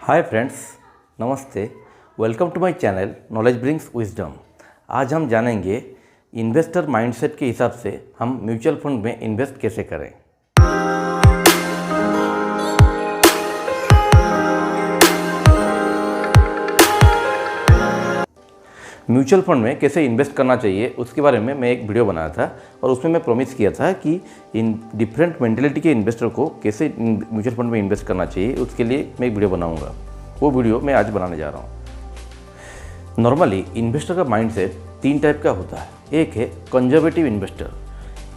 हाय friends, नमस्ते। Welcome to my channel knowledge brings wisdom. आज हम जानेंगे इन्वेस्टर माइंडसेट के हिसाब से हम म्यूचुअल फंड में इन्वेस्ट कैसे करें। म्यूचुअल फंड में कैसे इन्वेस्ट करना चाहिए उसके बारे में मैं एक वीडियो बनाया था और उसमें मैं प्रॉमिस किया था कि इन डिफरेंट मेंटेलिटी के इन्वेस्टर को कैसे म्यूचुअल फंड में इन्वेस्ट करना चाहिए उसके लिए मैं एक वीडियो बनाऊंगा। वो वीडियो मैं आज बनाने जा रहा हूँ। नॉर्मली इन्वेस्टर का माइंडसेट तीन टाइप का होता है। एक है कंजर्वेटिव इन्वेस्टर,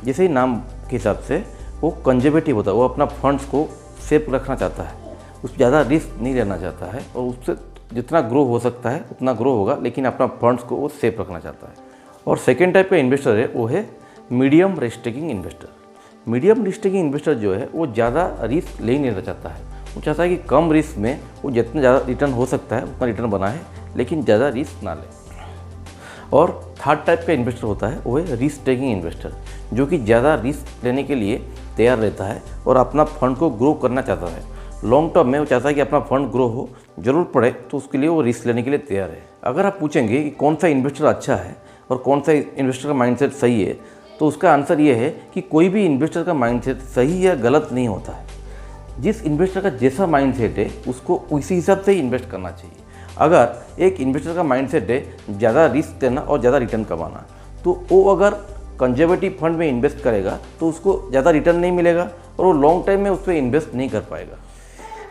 जैसे ही नाम के हिसाब से वो कंजर्वेटिव होता है, वो अपना फंड्स को सेफ रखना चाहता है, उस ज़्यादा रिस्क नहीं लेना चाहता है और उससे जितना ग्रो हो सकता है उतना ग्रो होगा, लेकिन अपना फंड्स को वो सेफ रखना चाहता है। और सेकेंड टाइप का इन्वेस्टर है वो है medium risk taking investor. Medium risk taking investor जो है वो ज़्यादा रिस्क ले नहीं लेना चाहता है, वो चाहता है कि कम रिस्क में वो जितना ज़्यादा रिटर्न हो सकता है उतना रिटर्न बनाए, लेकिन ज़्यादा रिस्क ना ले। और थर्ड टाइप का इन्वेस्टर होता है वो है रिस्क टेकिंग इन्वेस्टर, जो कि ज़्यादा रिस्क लेने के लिए तैयार रहता है और अपना फंड को ग्रो करना चाहता है। लॉन्ग टर्म में वो चाहता है कि अपना फंड ग्रो हो, ज़रूरत पड़े तो उसके लिए वो रिस्क लेने के लिए तैयार है। अगर आप पूछेंगे कि कौन सा इन्वेस्टर अच्छा है और कौन सा इन्वेस्टर का माइंडसेट सही है, तो उसका आंसर ये है कि कोई भी इन्वेस्टर का माइंडसेट सही या गलत नहीं होता है। जिस इन्वेस्टर का जैसा माइंडसेट है उसको उसी हिसाब से ही इन्वेस्ट करना चाहिए। अगर एक इन्वेस्टर का माइंडसेट है ज़्यादा रिस्क लेना और ज़्यादा रिटर्न कमाना, तो वो अगर कंजर्वेटिव फंड में इन्वेस्ट करेगा तो उसको ज़्यादा रिटर्न नहीं मिलेगा और वो लॉन्ग टाइम में उस पर इन्वेस्ट नहीं कर पाएगा।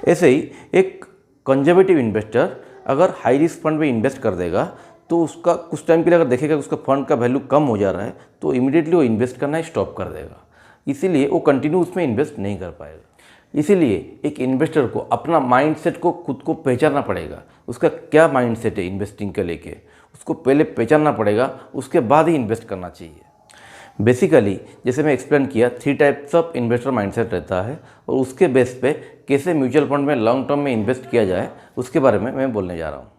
ऐसे ही एक कंजर्वेटिव इन्वेस्टर अगर हाई रिस्क फंड में इन्वेस्ट कर देगा तो उसका कुछ टाइम के लिए अगर देखेगा कि उसका फंड का वैल्यू कम हो जा रहा है तो इमीडिएटली वो इन्वेस्ट करना स्टॉप कर देगा, इसीलिए वो कंटिन्यू उसमें इन्वेस्ट नहीं कर पाएगा। इसीलिए एक इन्वेस्टर को अपना माइंडसेट को खुद को पहचानना पड़ेगा, उसका क्या माइंडसेट है इन्वेस्टिंग के लेके, उसको पहले पहचानना पड़ेगा, उसके बाद ही इन्वेस्ट करना चाहिए। बेसिकली जैसे मैं एक्सप्लेन किया, three types of investor mindset रहता है और उसके बेस पे कैसे म्यूचुअल फंड में लॉन्ग टर्म में इन्वेस्ट किया जाए उसके बारे में मैं बोलने जा रहा हूँ।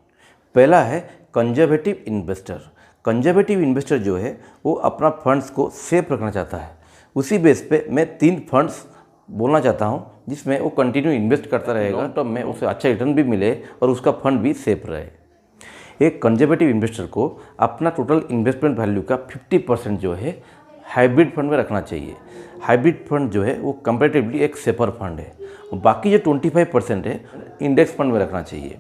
पहला है कंजर्वेटिव इन्वेस्टर। कंजर्वेटिव इन्वेस्टर जो है वो अपना फंड्स को सेफ रखना चाहता है। उसी बेस पे मैं तीन फंड्स बोलना चाहता हूँ जिसमें वो कंटिन्यू इन्वेस्ट करता रहेगा, लॉन्ग टर्म में उसे अच्छा रिटर्न भी मिले और उसका फंड भी सेफ रहे। एक कंजर्वेटिव इन्वेस्टर को अपना टोटल इन्वेस्टमेंट वैल्यू का 50% जो है हाइब्रिड फंड में रखना चाहिए। हाइब्रिड फंड जो है वो कंपैरेटिवली एक सेफर फंड है। और बाकी जो 25% है इंडेक्स फंड में रखना चाहिए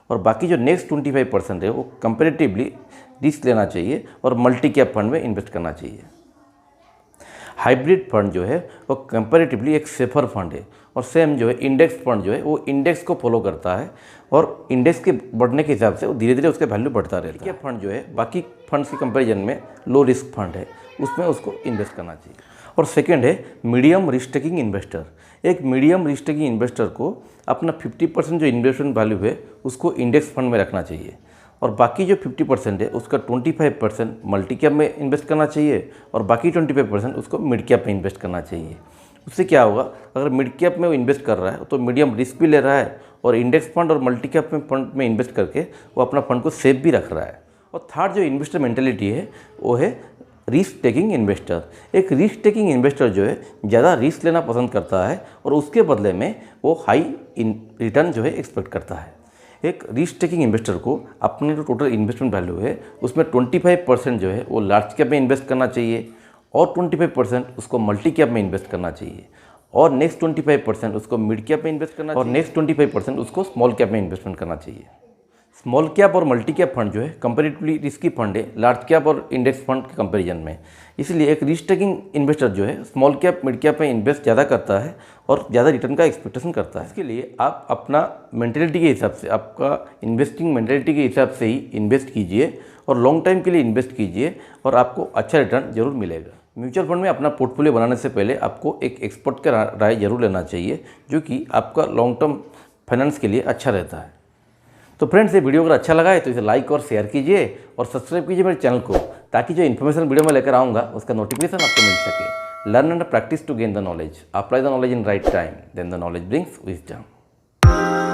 और बाकी जो नेक्स्ट 25% है वो कंपैरेटिवली रिस्क लेना चाहिए और मल्टी कैप फंड में इन्वेस्ट करना चाहिए। हाइब्रिड फंड जो है वो कंपैरेटिवली एक सेफर फंड है और सेम जो है इंडेक्स फंड जो है वो इंडेक्स को फॉलो करता है और इंडेक्स के बढ़ने के हिसाब से वो धीरे धीरे उसका वैल्यू बढ़ता रहता है। फंड जो है बाकी फंड्स के कंपैरिजन में लो रिस्क फंड है, उसमें उसको इन्वेस्ट करना चाहिए। और सेकेंड है मीडियम रिस्क टेकिंग इन्वेस्टर। एक मीडियम रिस्क टेकिंग इन्वेस्टर को अपना 50% जो इन्वेस्टमेंट वैल्यू है उसको इंडेक्स फंड में रखना चाहिए और बाकी जो 50% है उसका 25% मल्टी कैप में इन्वेस्ट करना चाहिए और बाकी 25% उसको मिड कैप में इन्वेस्ट करना चाहिए। उससे क्या होगा, अगर मिड कैप में वो इन्वेस्ट कर रहा है तो मीडियम रिस्क भी ले रहा है और इंडेक्स फंड और मल्टी कैप में फंड में इन्वेस्ट करके वो अपना फंड को सेफ भी रख रहा है। और थर्ड जो इन्वेस्टर मेंटेलिटी है वो है रिस्क टेकिंग इन्वेस्टर। एक रिस्क टेकिंग इन्वेस्टर जो है ज़्यादा रिस्क लेना पसंद करता है और उसके बदले में वो हाई रिटर्न जो है एक्सपेक्ट करता है। एक रिस्क टेकिंग इन्वेस्टर को अपने जो टोटल इन्वेस्टमेंट वैल्यू है उसमें 25% जो है वो लार्ज कैप में इन्वेस्ट करना चाहिए और 25% उसको मल्टी कैप में इन्वेस्ट करना चाहिए और नेक्स्ट 25% उसको मिड कैप में इन्वेस्ट करना चाहिए और नेक्स्ट 25% उसको स्मॉल कैप में इन्वेस्टमेंट करना चाहिए। स्मॉल कैप और मल्टी कैप फंड जो है कंपैरेटिवली रिस्की फंड है लार्ज कैप और इंडेक्स फंड के कंपैरिजन में, इसलिए एक रिस्क टेकिंग इन्वेस्टर जो है स्मॉल कैप मिड कैप में इन्वेस्ट ज़्यादा करता है और ज़्यादा रिटर्न का एक्सपेक्टेशन करता है। इसके लिए आप अपना मेंटेलिटी के हिसाब से, आपका इन्वेस्टिंग मेंटेलिटी के हिसाब से ही इन्वेस्ट कीजिए और लॉन्ग टाइम के लिए इन्वेस्ट कीजिए और आपको अच्छा रिटर्न जरूर मिलेगा। म्यूचुअल फंड में अपना पोर्टफोलियो बनाने से पहले आपको एक एक्सपर्ट का राय जरूर लेना चाहिए, जो कि आपका लॉन्ग टर्म फाइनेंस के लिए अच्छा रहता है। तो फ्रेंड्स, ये वीडियो अगर अच्छा लगा है तो इसे लाइक और शेयर कीजिए और सब्सक्राइब कीजिए मेरे चैनल को, ताकि जो इन्फॉर्मेशन वीडियो में लेकर आऊँगा उसका नोटिफिकेशन आपको मिल सके। Learn and practice to gain the knowledge, apply the knowledge in right time, then the knowledge brings wisdom.